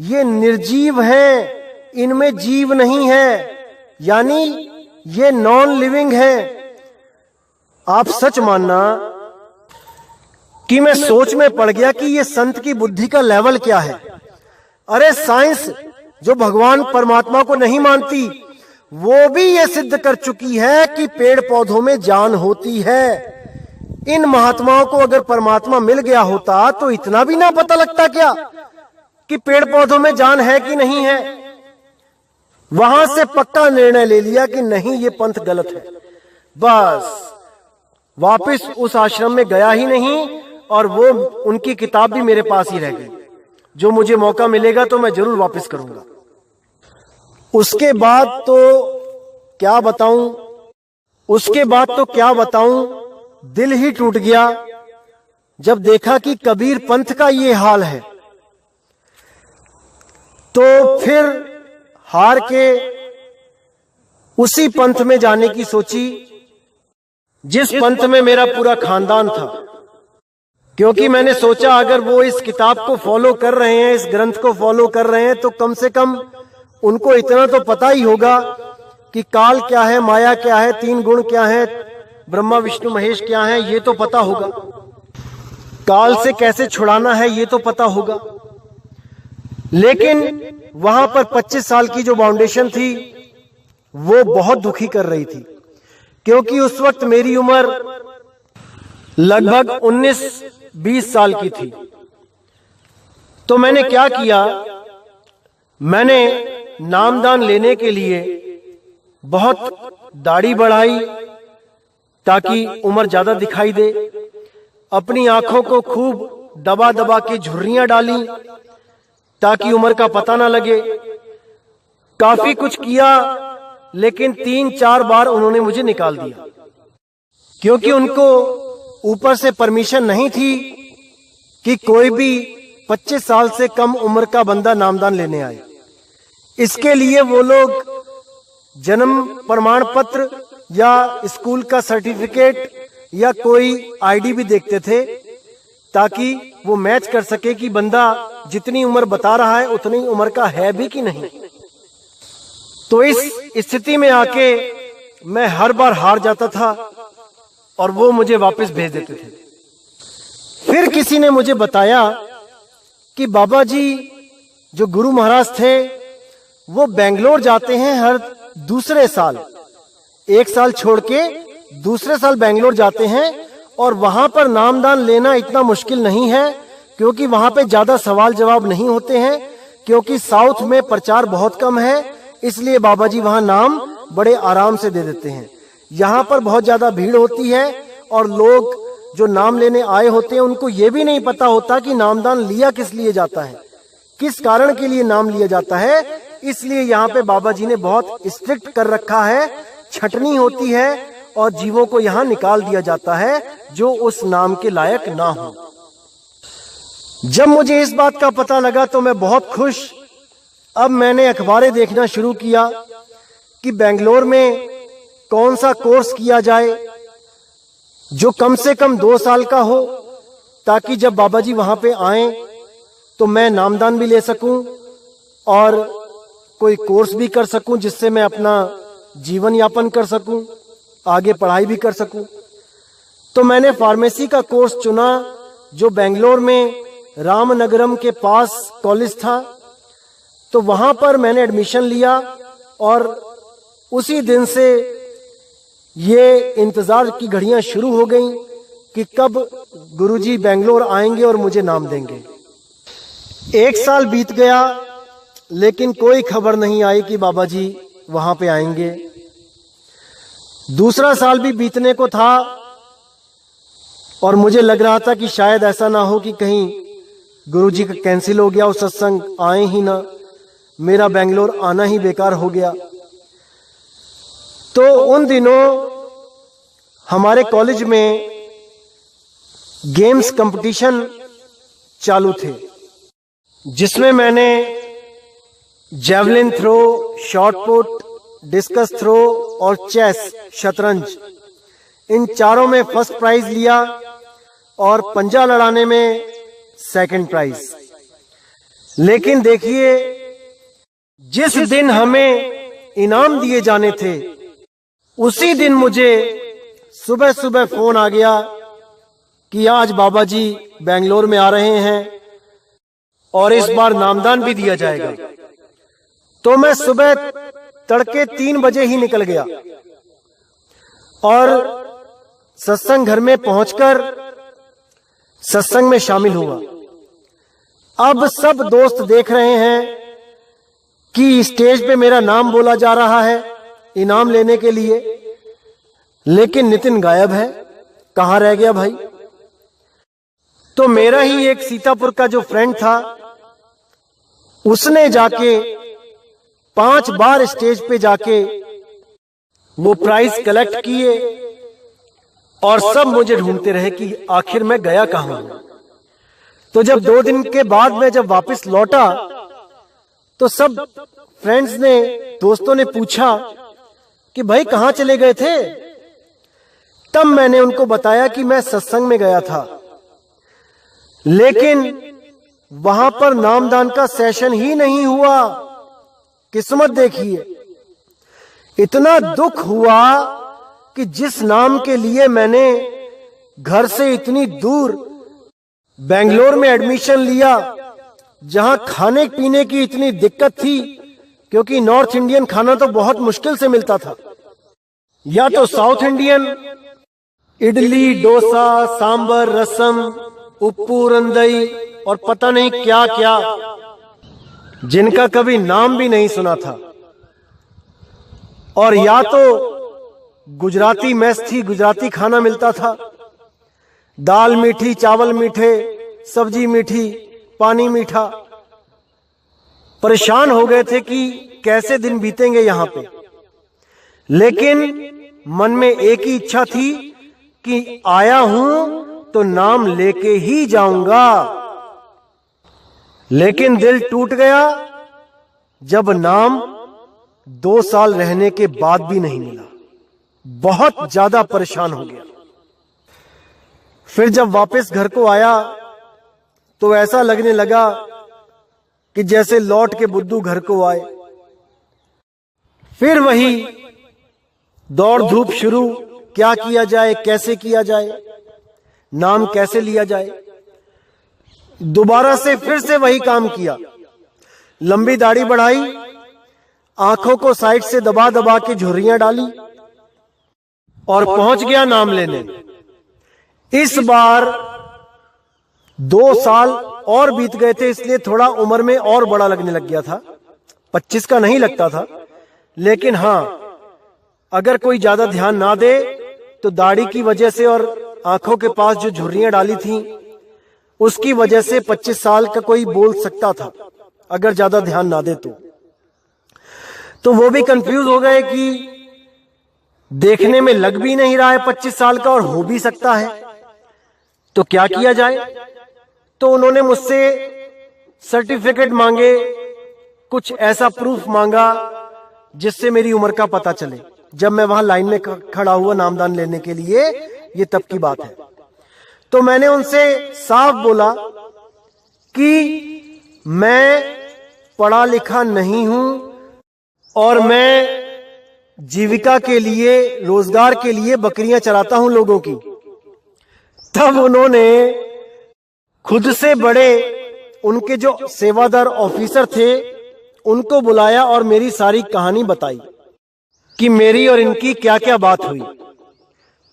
ये निर्जीव हैं, इनमें जीव नहीं है, यानी ये नॉन लिविंग है। आप सच मानना कि मैं सोच में पड़ गया कि ये संत की बुद्धि का लेवल क्या है। अरे साइंस जो भगवान परमात्मा को नहीं मानती, वो भी ये सिद्ध कर चुकी है कि पेड़ पौधों में जान होती है। इन महात्माओं को अगर परमात्मा मिल गया होता तो इतना भी ना पता लगता क्या कि पेड़ पौधों में जान है कि नहीं है। वहां से पक्का निर्णय ले लिया कि नहीं, ये पंथ गलत है। बस वापस उस आश्रम में गया ही नहीं, और वो उनकी किताब भी मेरे पास ही रह गई। जो मुझे मौका मिलेगा तो मैं जरूर वापस करूंगा। उसके बाद तो क्या बताऊं, दिल ही टूट गया जब देखा कि कबीर पंथ का ये हाल है। तो फिर हार के उसी पंथ में जाने की सोची जिस पंथ में मेरा पूरा खानदान था। क्योंकि मैंने सोचा अगर वो इस किताब को फॉलो कर रहे हैं, इस ग्रंथ को फॉलो कर रहे हैं, तो कम से कम उनको इतना तो पता ही होगा कि काल क्या है, माया क्या है, तीन गुण क्या है, ब्रह्मा विष्णु महेश क्या है, ये तो पता होगा। काल से कैसे छुड़ाना है ये तो पता होगा। लेकिन वहां पर 25 साल की जो फाउंडेशन थी वो बहुत दुखी कर रही थी, क्योंकि उस वक्त मेरी उम्र लगभग 19-20 साल की थी। तो मैंने क्या किया, मैंने नामदान लेने के लिए बहुत दाढ़ी बढ़ाई ताकि उम्र ज्यादा दिखाई दे, अपनी आंखों को खूब दबा दबा के झुर्रियां डाली ताकि उम्र का पता ना लगे। काफी कुछ किया, लेकिन 3-4 बार उन्होंने मुझे निकाल दिया, क्योंकि उनको ऊपर से परमिशन नहीं थी कि कोई भी 25 साल से कम उम्र का बंदा नामदान लेने आए। इसके लिए वो लोग जन्म प्रमाण पत्र या स्कूल का सर्टिफिकेट या कोई आईडी भी देखते थे, ताकि वो मैच कर सके कि बंदा जितनी उम्र बता रहा है उतनी उम्र का है भी कि नहीं। तो इस स्थिति में आके मैं हर बार हार जाता था और वो मुझे वापस भेज देते थे। फिर किसी ने मुझे बताया कि बाबा जी जो गुरु महाराज थे वो बेंगलोर जाते हैं हर दूसरे साल, एक साल छोड़ के दूसरे साल बेंगलोर जाते हैं, और वहां पर नामदान लेना इतना मुश्किल नहीं है, क्योंकि वहां पे ज्यादा सवाल जवाब नहीं होते हैं, क्योंकि साउथ में प्रचार बहुत कम है, इसलिए बाबा जी वहां नाम बड़े आराम से दे देते हैं। यहाँ पर बहुत ज्यादा भीड़ होती है और लोग जो नाम लेने आए होते हैं उनको ये भी नहीं पता होता कि नामदान लिया किस लिए जाता है, किस कारण के लिए नाम लिया जाता है। इसलिए यहाँ पे बाबा जी ने बहुत स्ट्रिक्ट कर रखा है, छटनी होती है और जीवों को यहाँ निकाल दिया जाता है जो उस नाम के लायक ना हो। जब मुझे इस बात का पता लगा तो मैं बहुत खुश। अब मैंने अखबारें देखना शुरू किया कि बेंगलोर में कौन सा कोर्स किया जाए जो कम से कम 2 साल का हो, ताकि जब बाबा जी वहां पे आए तो मैं नामदान भी ले सकूं और कोई कोर्स भी कर सकूं, जिससे मैं अपना जीवन यापन कर सकूं, आगे पढ़ाई भी कर सकूं। तो मैंने फार्मेसी का कोर्स चुना जो बेंगलोर में रामनगरम के पास कॉलेज था। तो वहां पर मैंने एडमिशन लिया और उसी दिन से ये इंतजार की घड़ियां शुरू हो गईं कि कब गुरुजी बेंगलोर आएंगे और मुझे नाम देंगे। 1 साल बीत गया, लेकिन कोई खबर नहीं आई कि बाबा जी वहां पे आएंगे। दूसरा साल भी बीतने को था और मुझे लग रहा था कि शायद ऐसा ना हो कि कहीं गुरुजी का कैंसिल हो गया और सत्संग आए ही ना, मेरा बेंगलोर आना ही बेकार हो गया। तो उन दिनों हमारे कॉलेज में गेम्स कंपटीशन चालू थे, जिसमें मैंने javelin throw, shot put, discus throw और चेस, शतरंज, इन चारों में फर्स्ट प्राइज लिया और पंजा लड़ाने में सेकंड प्राइज। लेकिन देखिए, जिस दिन हमें इनाम दिए जाने थे उसी दिन मुझे सुबह सुबह फोन आ गया कि आज बाबा जी बेंगलोर में आ रहे हैं और इस बार नामदान भी दिया जाएगा। तो मैं सुबह तड़के 3 बजे ही निकल गया और सत्संग घर में पहुंचकर सत्संग में शामिल हुआ। अब सब दोस्त देख रहे हैं कि स्टेज पे मेरा नाम बोला जा रहा है इनाम लेने के लिए, लेकिन नितिन गायब है, कहां रह गया भाई। तो मेरा ही एक सीतापुर का जो फ्रेंड था उसने जाके 5 बार स्टेज पे जाके वो प्राइज कलेक्ट किए और सब मुझे ढूंढते रहे कि आखिर मैं गया कहां हूं। तो जब 2 दिन के बाद मैं जब वापस लौटा तो सब फ्रेंड्स ने, दोस्तों ने पूछा कि भाई कहां चले गए थे। तब मैंने उनको बताया कि मैं सत्संग में गया था। लेकिन वहां पर नामदान का सेशन ही नहीं हुआ। किस्मत देखिए, इतना दुख हुआ कि जिस नाम के लिए मैंने घर से इतनी दूर बेंगलोर में एडमिशन लिया, जहां खाने पीने की इतनी दिक्कत थी, क्योंकि नॉर्थ इंडियन खाना तो बहुत मुश्किल से मिलता था, या तो साउथ इंडियन इडली, डोसा, सांबर, रसम, उप्पू, रंदई और पता नहीं क्या क्या, जिनका कभी नाम भी नहीं सुना था, और या तो गुजराती मेस थी, गुजराती खाना मिलता था, दाल मीठी, चावल मीठे, सब्जी मीठी, पानी मीठा। परेशान हो गए थे कि कैसे दिन बीतेंगे यहां पे। लेकिन मन में एक ही इच्छा थी कि आया हूं तो नाम लेके ही जाऊंगा। लेकिन दिल टूट गया जब नाम 2 साल रहने के बाद भी नहीं मिला। बहुत ज्यादा परेशान हो गया। फिर जब वापस घर को आया तो ऐसा लगने लगा कि जैसे लौट के बुद्धू घर को आए। फिर वही दौड़ धूप शुरू, क्या किया जाए, कैसे किया जाए, नाम कैसे लिया जाए। दोबारा से फिर से वही काम किया। लंबी दाढ़ी बढ़ाई, आंखों को साइड से दबा दबा के झुर्रियां डाली और पहुंच गया नाम लेने। इस बार 2 साल और बीत गए थे, इसलिए थोड़ा उम्र में और बड़ा लगने लग गया था। 25 का नहीं लगता था, लेकिन हां, अगर कोई ज्यादा ध्यान ना दे तो दाढ़ी की वजह से और आंखों के पास जो झुर्रियां डाली थी उसकी वजह से 25 साल का कोई बोल सकता था, अगर ज्यादा ध्यान ना दे तो वो भी कंफ्यूज हो गए कि देखने में लग भी नहीं रहा है 25 साल का और हो भी सकता है, तो क्या किया जाए। तो उन्होंने मुझसे सर्टिफिकेट मांगे, कुछ ऐसा प्रूफ मांगा जिससे मेरी उम्र का पता चले। जब मैं वहां लाइन में खड़ा हुआ नामदान लेने के लिए, ये तब की बात है। तो मैंने उनसे साफ बोला कि मैं पढ़ा लिखा नहीं हूं और मैं जीविका के लिए, रोजगार के लिए बकरियां चराता हूं लोगों की। तब उन्होंने खुद से बड़े उनके जो सेवादार ऑफिसर थे उनको बुलाया और मेरी सारी कहानी बताई कि मेरी और इनकी क्या क्या बात हुई।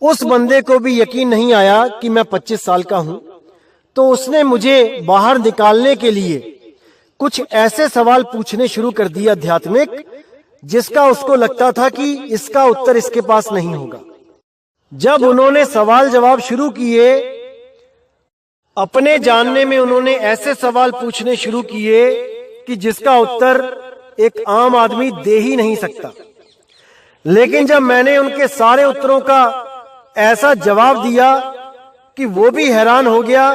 उस बंदे को भी यकीन नहीं आया कि मैं 25 साल का हूं, तो उसने मुझे बाहर निकालने के लिए कुछ ऐसे सवाल पूछने शुरू कर दिए आध्यात्मिक, जिसका उसको लगता था कि इसका उत्तर इसके पास नहीं होगा। जब उन्होंने सवाल जवाब शुरू किए, अपने जानने में उन्होंने ऐसे सवाल पूछने शुरू किए कि जिसका उत्तर एक आम आदमी दे ही नहीं सकता। लेकिन जब मैंने उनके सारे उत्तरों का ऐसा जवाब दिया कि वो भी हैरान हो गया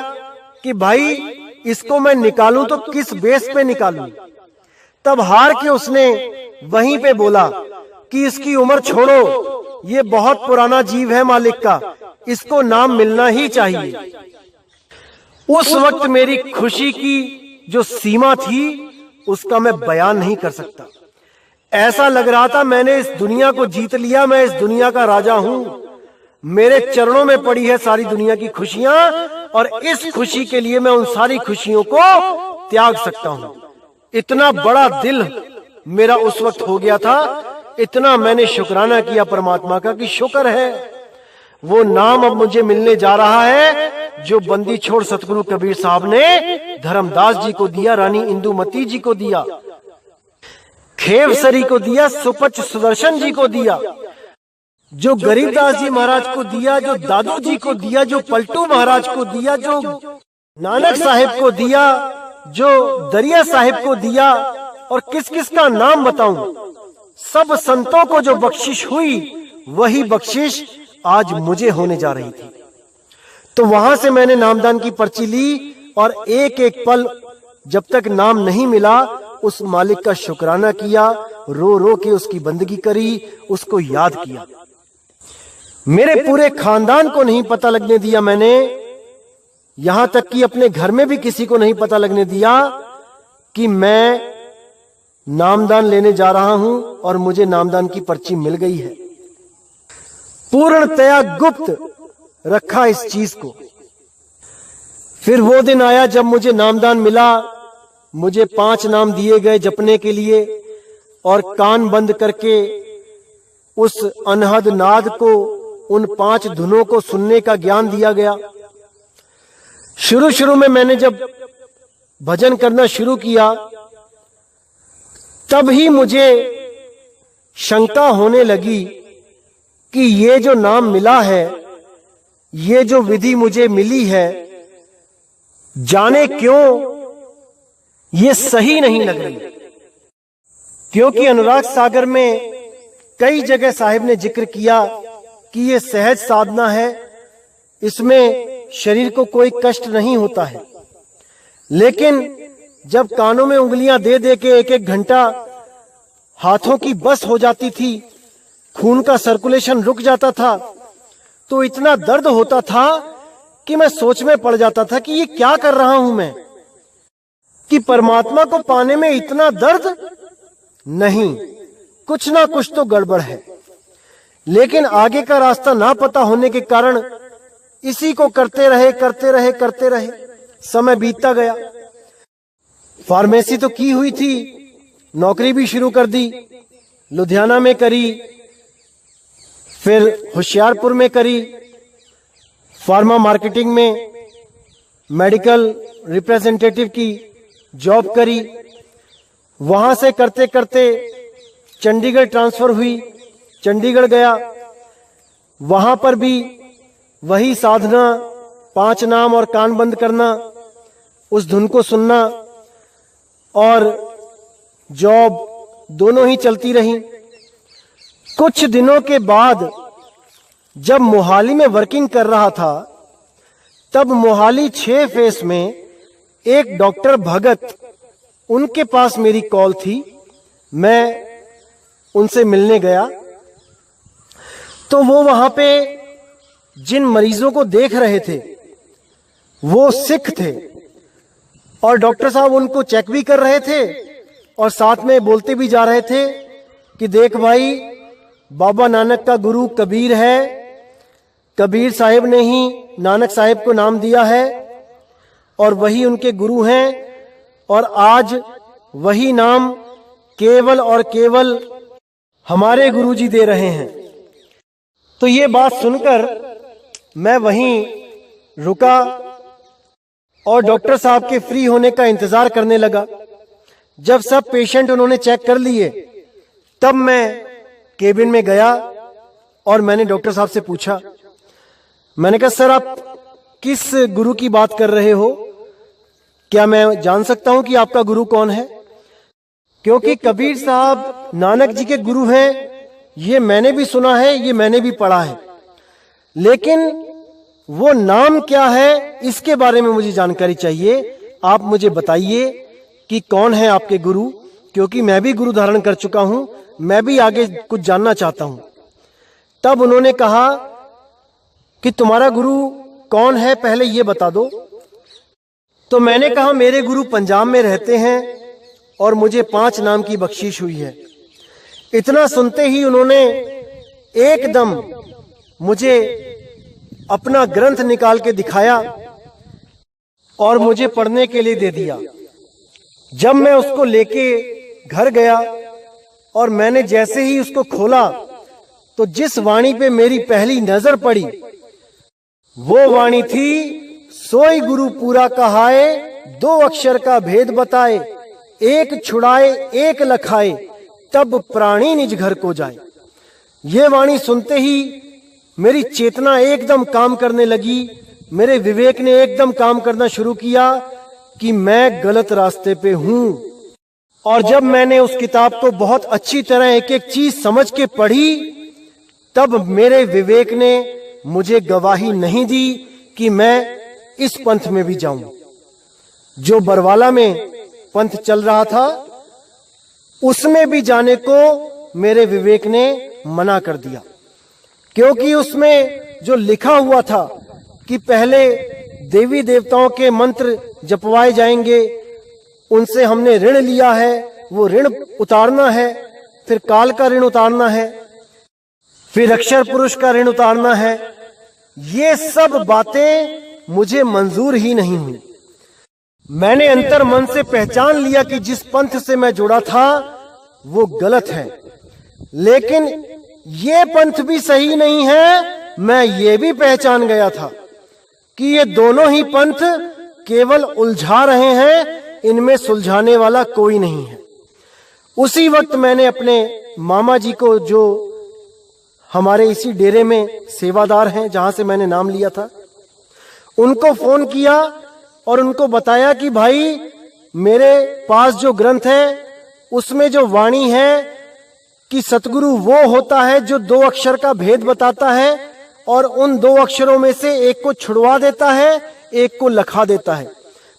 कि भाई इसको मैं निकालूं तो किस बेस पे निकालूं। तब हार के उसने वहीं पे बोला कि इसकी उम्र छोड़ो, ये बहुत पुराना जीव है मालिक का, इसको नाम मिलना ही चाहिए। उस वक्त मेरी खुशी की जो सीमा थी उसका मैं बयान नहीं कर सकता। ऐसा लग रहा था मैंने इस दुनिया को जीत लिया, मैं इस दुनिया का राजा हूं, मेरे चरणों में पड़ी है सारी दुनिया की खुशियां, और इस खुशी के लिए मैं उन सारी खुशियों को त्याग सकता हूं। इतना बड़ा दिल मेरा उस वक्त हो गया था, इतना मैंने शुक्राना किया परमात्मा का कि शुक्र है वो नाम अब मुझे मिलने जा रहा है जो बंदी छोड़ सतगुरु कबीर साहब ने धर्मदास जी को दिया, रानी इंदुमती जी को दिया, खेवसरी को दिया, सुपच सुदर्शन जी को दिया, जो गरीबदास जी महाराज को दिया, जो दादू जी को दिया, जो पलटू महाराज को दिया, जो नानक साहिब को दिया, जो दरिया साहिब को दिया, और किस किस का नाम बताऊं। सब संतों को जो बख्शिश हुई वही बख्शिश आज मुझे होने जा रही थी। तो वहां से मैंने नामदान की पर्ची ली और एक एक पल जब तक नाम नहीं मिला उस मालिक का शुक्राना किया, रो रो के उसकी बंदगी करी, उसको याद किया। मेरे पूरे खानदान को नहीं पता लगने दिया मैंने यहां तक कि अपने घर में भी किसी को नहीं पता लगने दिया कि मैं नामदान लेने जा रहा हूं और मुझे नामदान की पर्ची मिल गई है। पूर्णतया गुप्त रखा इस चीज को। फिर वो दिन आया जब मुझे नामदान मिला। मुझे 5 नाम दिए गए जपने के लिए और कान बंद करके उस अनहद नाद को, उन 5 धुनों को सुनने का ज्ञान दिया गया। शुरू शुरू में मैंने जब भजन करना शुरू किया तब ही मुझे शंका होने लगी कि ये जो नाम मिला है, ये जो विधि मुझे मिली है, जाने क्यों ये सही नहीं लग रही। क्योंकि अनुराग सागर में कई जगह साहिब ने जिक्र किया कि ये सहज साधना है, इसमें शरीर को कोई कष्ट नहीं होता है। लेकिन जब कानों में उंगलियां दे दे के 1-1 घंटा हाथों की बस हो जाती थी, खून का सर्कुलेशन रुक जाता था, तो इतना दर्द होता था कि मैं सोच में पड़ जाता था कि ये क्या कर रहा हूं मैं, कि परमात्मा को पाने में इतना दर्द नहीं, कुछ ना कुछ तो गड़बड़ है। लेकिन आगे का रास्ता ना पता होने के कारण इसी को करते रहे, समय बीतता गया। फार्मेसी तो की हुई थी, नौकरी भी शुरू कर दी, लुधियाना में करी, फिर होशियारपुर में करी, फार्मा मार्केटिंग में मेडिकल रिप्रेजेंटेटिव की जॉब करी। वहां से करते करते चंडीगढ़ ट्रांसफर हुई, चंडीगढ़ गया। वहां पर भी वही साधना, 5 नाम और कान बंद करना, उस धुन को सुनना और जॉब दोनों ही चलती रही। कुछ दिनों के बाद जब मोहाली में वर्किंग कर रहा था, तब मोहाली 6 फेस में एक डॉक्टर भगत, उनके पास मेरी कॉल थी। मैं उनसे मिलने गया तो वो वहां पे जिन मरीजों को देख रहे थे वो सिख थे और डॉक्टर साहब उनको चेक भी कर रहे थे और साथ में बोलते भी जा रहे थे कि देख भाई, बाबा नानक का गुरु कबीर है, कबीर साहिब ने ही नानक साहिब को नाम दिया है और वही उनके गुरु हैं और आज वही नाम केवल और केवल हमारे गुरुजी दे रहे हैं। तो ये बात सुनकर मैं वहीं रुका और डॉक्टर साहब के फ्री होने का इंतजार करने लगा। जब सब पेशेंट उन्होंने चेक कर लिए तब मैं केबिन में गया और मैंने डॉक्टर साहब से पूछा, मैंने कहा सर आप किस गुरु की बात कर रहे हो, क्या मैं जान सकता हूं कि आपका गुरु कौन है? क्योंकि कबीर साहब नानक जी के गुरु हैं, ये मैंने भी सुना है, ये मैंने भी पढ़ा है, लेकिन वो नाम क्या है इसके बारे में मुझे जानकारी चाहिए। आप मुझे बताइए कि कौन है आपके गुरु, क्योंकि मैं भी गुरु धारण कर चुका हूं, मैं भी आगे कुछ जानना चाहता हूं। तब उन्होंने कहा कि तुम्हारा गुरु कौन है पहले ये बता दो। तो मैंने कहा मेरे गुरु पंजाब में रहते हैं और मुझे 5 नाम की बख्शीश हुई है। इतना सुनते ही उन्होंने एकदम मुझे अपना ग्रंथ निकाल के दिखाया और मुझे पढ़ने के लिए दे दिया। जब मैं उसको लेके घर गया और मैंने जैसे ही उसको खोला तो जिस वाणी पे मेरी पहली नजर पड़ी वो वाणी थी, सोई गुरु पूरा कहाए, 2 अक्षर का भेद बताए, एक छुड़ाए एक लखाए, तब प्राणी निज घर को जाए। ये वाणी सुनते ही मेरी चेतना एकदम काम करने लगी, मेरे विवेक ने एकदम काम करना शुरू किया कि मैं गलत रास्ते पे हूं। और जब मैंने उस किताब को बहुत अच्छी तरह एक एक चीज समझ के पढ़ी तब मेरे विवेक ने मुझे गवाही नहीं दी कि मैं इस पंथ में भी जाऊं। जो बरवाला में पंथ चल रहा था उसमें भी जाने को मेरे विवेक ने मना कर दिया, क्योंकि उसमें जो लिखा हुआ था कि पहले देवी देवताओं के मंत्र जपवाए जाएंगे, उनसे हमने ऋण लिया है, वो ऋण उतारना है, फिर काल का ऋण उतारना है, फिर अक्षर पुरुष का ऋण उतारना है। ये सब बातें मुझे मंजूर ही नहीं हुई। मैंने अंतर मन से पहचान लिया कि जिस पंथ से मैं जुड़ा था वो गलत है, लेकिन ये पंथ भी सही नहीं है। मैं ये भी पहचान गया था कि ये दोनों ही पंथ केवल उलझा रहे हैं, इनमें सुलझाने वाला कोई नहीं है। उसी वक्त मैंने अपने मामा जी को, जो हमारे इसी डेरे में सेवादार हैं जहां से मैंने नाम लिया था, उनको फोन किया और उनको बताया कि भाई मेरे पास जो ग्रंथ है उसमें जो वाणी है कि सतगुरु वो होता है जो 2 अक्षर का भेद बताता है और उन 2 अक्षरों में से एक को छुड़वा देता है, एक को लखा देता है।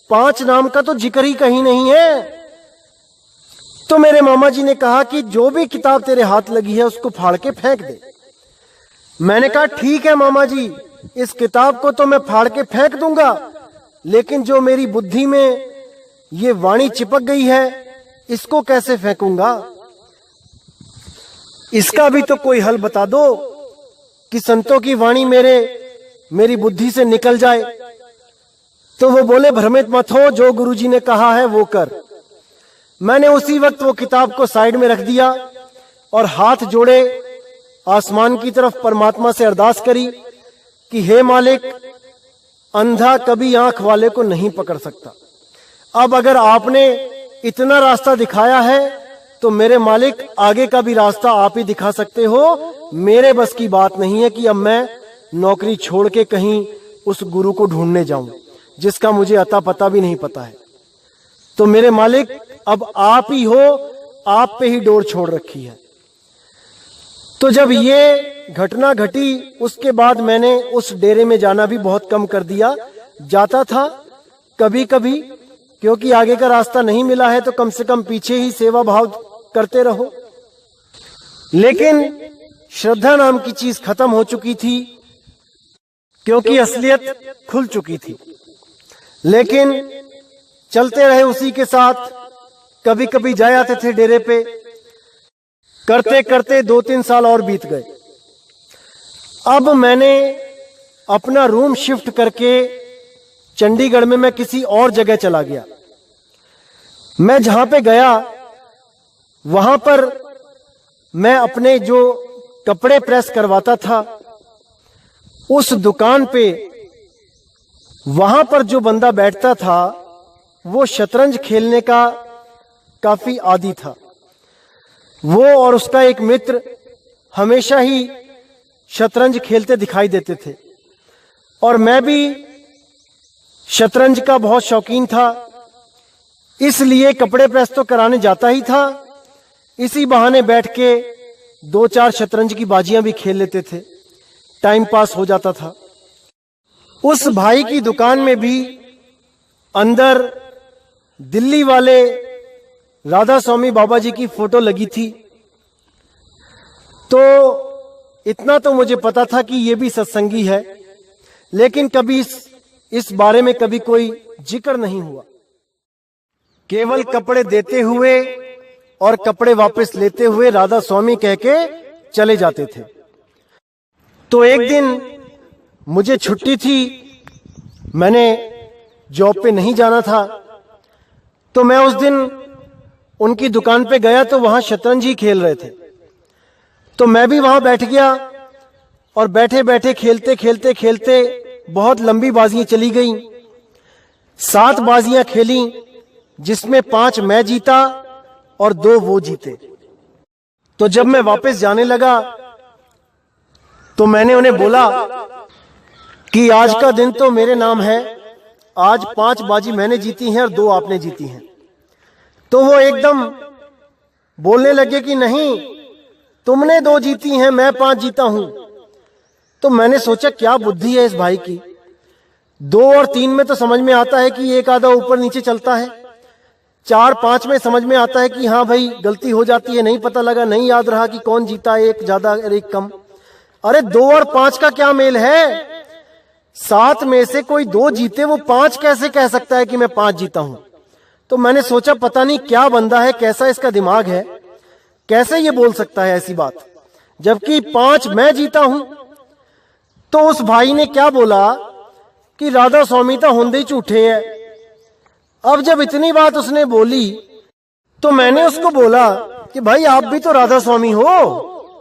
5 नाम का तो जिक्र ही कहीं नहीं है। तो मेरे मामा जी ने कहा कि जो भी किताब तेरे हाथ लगी है उसको फाड़ के फेंक दे। मैंने कहा ठीक है मामा जी, इस किताब को तो मैं फाड़ के फेंक दूंगा, लेकिन जो मेरी बुद्धि में ये वाणी चिपक गई है इसको कैसे फेंकूंगा? इसका भी तो कोई हल बता दो कि संतों की वाणी मेरी बुद्धि से निकल जाए। तो वो बोले भ्रमित मत हो, जो गुरुजी ने कहा है वो कर। मैंने उसी वक्त वो किताब को साइड में रख दिया और हाथ जोड़े आसमान की तरफ परमात्मा से अरदास करी कि हे मालिक, अंधा कभी आंख वाले को नहीं पकड़ सकता। अब अगर आपने इतना रास्ता दिखाया है तो मेरे मालिक आगे का भी रास्ता आप ही दिखा सकते हो। मेरे बस की बात नहीं है कि अब मैं नौकरी छोड़ के कहीं उस गुरु को ढूंढने जाऊं जिसका मुझे अता पता भी नहीं पता है। तो मेरे मालिक अब आप ही हो, आप पे ही डोर छोड़ रखी है। तो जब ये घटना घटी उसके बाद मैंने उस डेरे में जाना भी बहुत कम कर दिया। जाता था कभी कभी, क्योंकि आगे का रास्ता नहीं मिला है तो कम से कम पीछे ही सेवा भाव करते रहो। लेकिन श्रद्धा नाम की चीज खत्म हो चुकी थी, क्योंकि असलियत खुल चुकी थी। लेकिन चलते रहे उसी के साथ। कभी कभी जाए आते थे डेरे पे। करते करते 2-3 साल और बीत गए। अब मैंने अपना रूम शिफ्ट करके चंडीगढ़ में मैं किसी और जगह चला गया। मैं जहां पे गया वहां पर मैं अपने जो कपड़े प्रेस करवाता था उस दुकान पे, वहां पर जो बंदा बैठता था वो शतरंज खेलने का काफी आदी था। वो और उसका एक मित्र हमेशा ही शतरंज खेलते दिखाई देते थे और मैं भी शतरंज का बहुत शौकीन था, इसलिए कपड़े प्रेस तो कराने जाता ही था। इसी बहाने बैठ के 2-4 शतरंज की बाजियां भी खेल लेते थे, टाइम पास हो जाता था। उस भाई की दुकान में भी अंदर दिल्ली वाले राधा स्वामी बाबा जी की फोटो लगी थी। तो इतना तो मुझे पता था कि ये भी सत्संगी है, लेकिन कभी इस बारे में कभी कोई जिक्र नहीं हुआ। केवल कपड़े देते हुए और कपड़े वापस लेते हुए राधा स्वामी कह के चले जाते थे। तो एक दिन मुझे छुट्टी थी, मैंने जॉब पे नहीं जाना था, तो मैं उस दिन उनकी दुकान पे गया तो वहां शतरंज ही खेल रहे थे। तो मैं भी वहां बैठ गया और बैठे बैठे खेलते खेलते खेलते बहुत लंबी बाजियां चली गई। 7 बाजियां खेली जिसमें 5 मैं जीता और 2 वो जीते। तो जब मैं वापस जाने लगा तो मैंने उन्हें बोला कि आज का दिन तो मेरे नाम है, आज 5 बाजी मैंने जीती हैं और 2 आपने जीती हैं। तो वो एकदम बोलने लगे कि नहीं, तुमने 2 जीती हैं, मैं 5 जीता हूं। तो मैंने सोचा क्या बुद्धि है इस भाई की। 2 और 3 में तो समझ में आता है कि एक आधा ऊपर नीचे चलता है, 4-5 में समझ में आता है कि हाँ भाई गलती हो जाती है, नहीं पता लगा, नहीं याद रहा कि कौन जीता, एक ज्यादा और एक कम। अरे 2 और 5 का क्या मेल है? 7 में से कोई 2 जीते, वो 5 कैसे कह सकता है कि मैं 5 जीता हूं। तो मैंने सोचा पता नहीं क्या बंदा है, कैसा इसका दिमाग है, कैसे ये बोल सकता है ऐसी बात, जबकि 5 मैं जीता हूं। तो उस भाई ने क्या बोला कि राधा स्वामी तो होंदे ही झूठे है। अब जब इतनी बात उसने बोली तो मैंने उसको बोला कि भाई आप भी तो राधा स्वामी हो,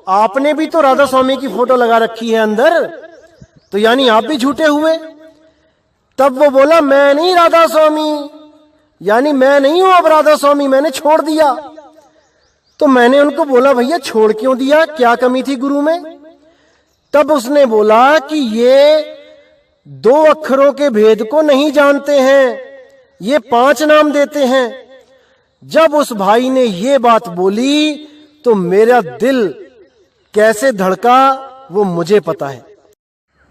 आपने भी तो राधा स्वामी की फोटो लगा रखी है अंदर, तो यानी आप भी झूठे हुए। तब वो बोला मैं नहीं राधा स्वामी, यानी मैं नहीं हूं अब राधा स्वामी, मैंने छोड़ दिया। तो मैंने उनको बोला भैया छोड़ क्यों दिया, क्या कमी थी गुरु में। तब उसने बोला कि ये 2 अक्षरों के भेद को नहीं जानते हैं, ये 5 नाम देते हैं। जब उस भाई ने ये बात बोली तो मेरा दिल कैसे धड़का वो मुझे पता है।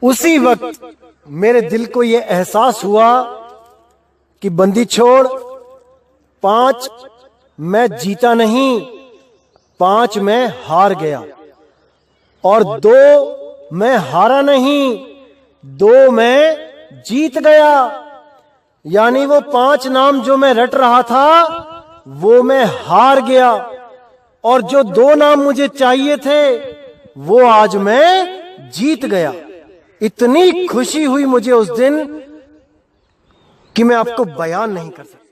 उसी वक्त मेरे दिल को ये एहसास हुआ कि बंदी छोड़, 5 मैं जीता नहीं, 5 मैं हार गया, और 2 मैं हारा नहीं, 2 मैं जीत गया। यानी वो 5 नाम जो मैं रट रहा था वो मैं हार गया, और जो 2 नाम मुझे चाहिए थे वो आज मैं जीत गया। इतनी खुशी हुई मुझे उस दिन कि मैं आपको बयान नहीं कर सकता।